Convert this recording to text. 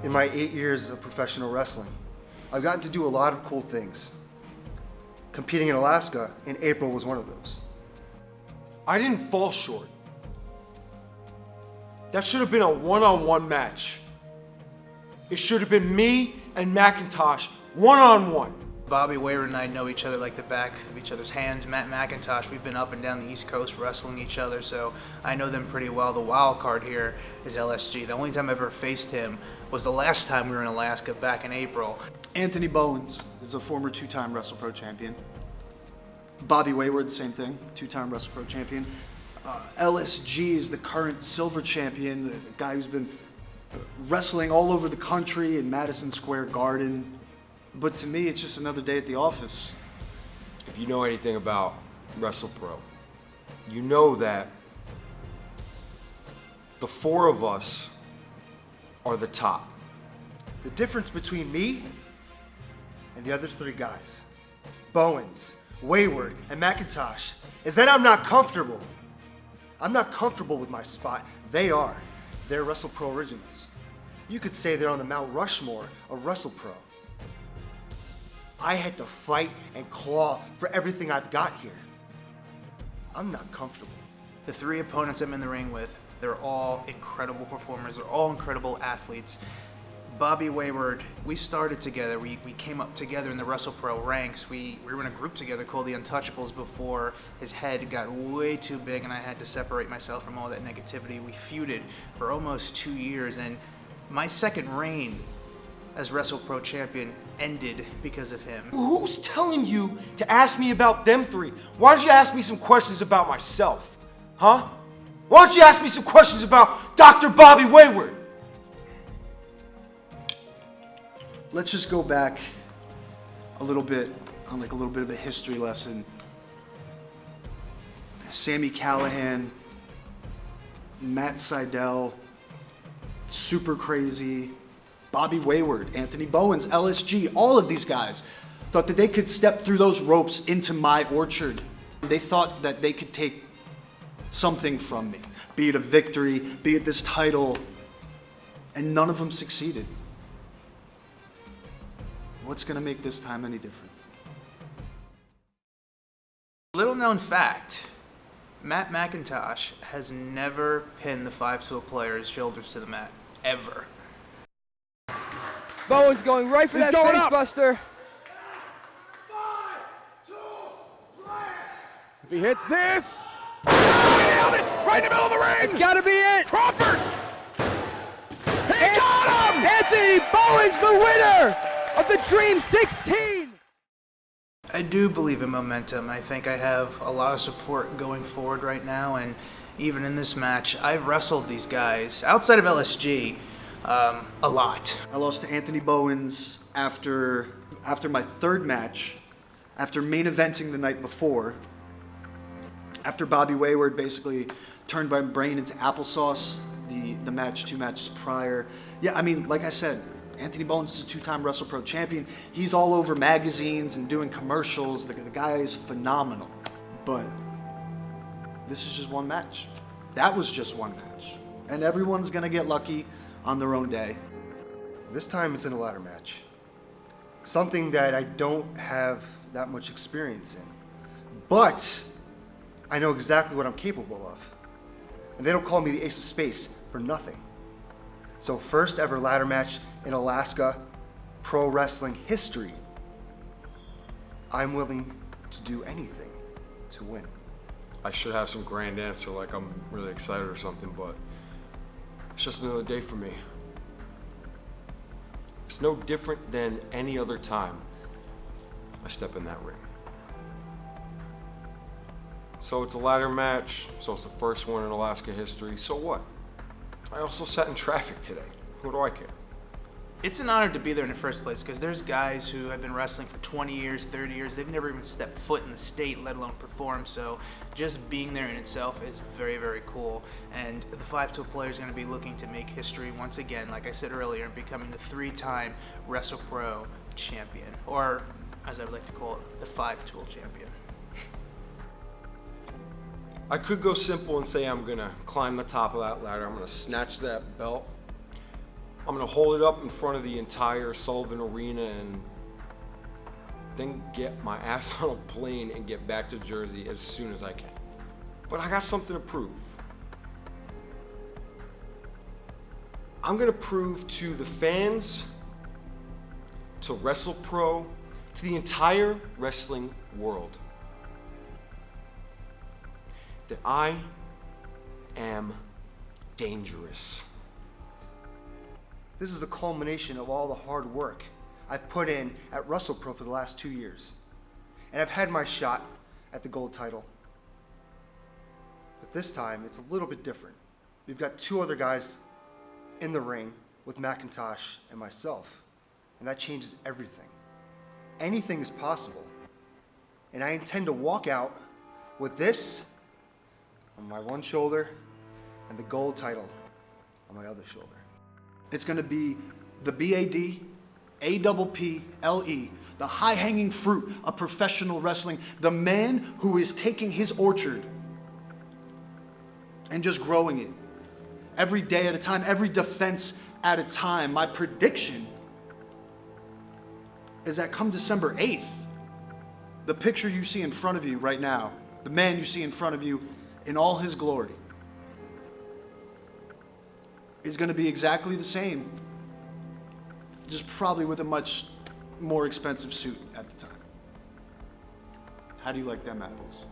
In my 8 years of professional wrestling, I've gotten to do a lot of cool things. Competing in Alaska in April was one of those. I didn't fall short. That should have been a one-on-one match. It should have been me and McIntosh one-on-one. Bobby Wayward and I know each other like the back of each other's hands. Matt McIntosh, we've been up and down the East Coast wrestling each other, so I know them pretty well. The wild card here is LSG. The only time I ever faced him was the last time we were in Alaska back in April. Anthony Bowens is a former two-time WrestlePro champion. Bobby Wayward, same thing, two-time WrestlePro champion. LSG is the current Silver Champion, the guy who's been wrestling all over the country in Madison Square Garden. But to me, it's just another day at the office. If you know anything about WrestlePro, you know that the four of us are the top. The difference between me and the other three guys, Bowens, Wayward, and McIntosh, is that I'm not comfortable. I'm not comfortable with my spot. They are. They're WrestlePro originals. You could say they're on the Mount Rushmore of WrestlePro. I had to fight and claw for everything I've got here. I'm not comfortable. The three opponents I'm in the ring with, they're all incredible performers. They're all incredible athletes. Bobby Wayward, we started together. We came up together in the WrestlePro ranks. We were in a group together called the Untouchables before his head got way too big and I had to separate myself from all that negativity. We feuded for almost 2 years, and my second reign as WrestlePro champion ended because of him. Who's telling you to ask me about them three? Why don't you ask me some questions about myself? Huh? Why don't you ask me some questions about Dr. Bobby Wayward? Let's just go back a little bit on like a little bit of a history lesson. Sami Callihan, Matt Sydal, Super Crazy, Bobby Wayward, Anthony Bowens, LSG, all of these guys thought that they could step through those ropes into my orchard. They thought that they could take something from me, be it a victory, be it this title, and none of them succeeded. What's going to make this time any different? Little known fact, Matt McIntosh has never pinned the 5-tool player's shoulders to the mat, ever. Bowens going right for that face buster. 5-2 plan. If he hits this, nailed it! Right in the middle of the ring! It's gotta be it! Crawford! He got him! Anthony Bowens, the winner of the Dream 16! I do believe in momentum. I think I have a lot of support going forward right now, and even in this match, I've wrestled these guys, outside of LSG, a lot. I lost to Anthony Bowens after my third match, after main eventing the night before, after Bobby Wayward basically turned my brain into applesauce the match 2 matches prior. Yeah, I mean, like I said, Anthony Bowens is a 2-time WrestlePro champion. He's all over magazines and doing commercials. The guy is phenomenal. But this is just one match. That was just one match. And everyone's gonna get lucky on their own day. This time it's in a ladder match. Something that I don't have that much experience in. But I know exactly what I'm capable of. And they don't call me the Ace of Space for nothing. So first ever ladder match in Alaska pro wrestling history. I'm willing to do anything to win. I should have some grand answer like I'm really excited or something, but it's just another day for me. It's no different than any other time I step in that ring. So it's a ladder match, so it's the first one in Alaska history, so what? I also sat in traffic today. What do I care? It's an honor to be there in the first place because there's guys who have been wrestling for 20 years, 30 years. They've never even stepped foot in the state, let alone perform. So just being there in itself is very, very cool. And the 5-tool player is going to be looking to make history once again, like I said earlier, and becoming the 3-time WrestlePro champion, or as I would like to call it, the 5-tool champion. I could go simple and say I'm gonna climb the top of that ladder, I'm gonna snatch that belt, I'm gonna hold it up in front of the entire Sullivan Arena and then get my ass on a plane and get back to Jersey as soon as I can. But I got something to prove. I'm gonna prove to the fans, to WrestlePro, to the entire wrestling world that I am dangerous. This is a culmination of all the hard work I've put in at WrestlePro for the last 2 years. And I've had my shot at the gold title. But this time, it's a little bit different. We've got 2 other guys in the ring with McIntosh and myself. And that changes everything. Anything is possible. And I intend to walk out with this on my one shoulder and the gold title on my other shoulder. It's going to be the BAD, APPLE, the high-hanging fruit of professional wrestling, the man who is taking his orchard and just growing it every day at a time, every defense at a time. My prediction is that come December 8th, the picture you see in front of you right now, the man you see in front of you in all his glory, is going to be exactly the same, just probably with a much more expensive suit at the time. How do you like them apples?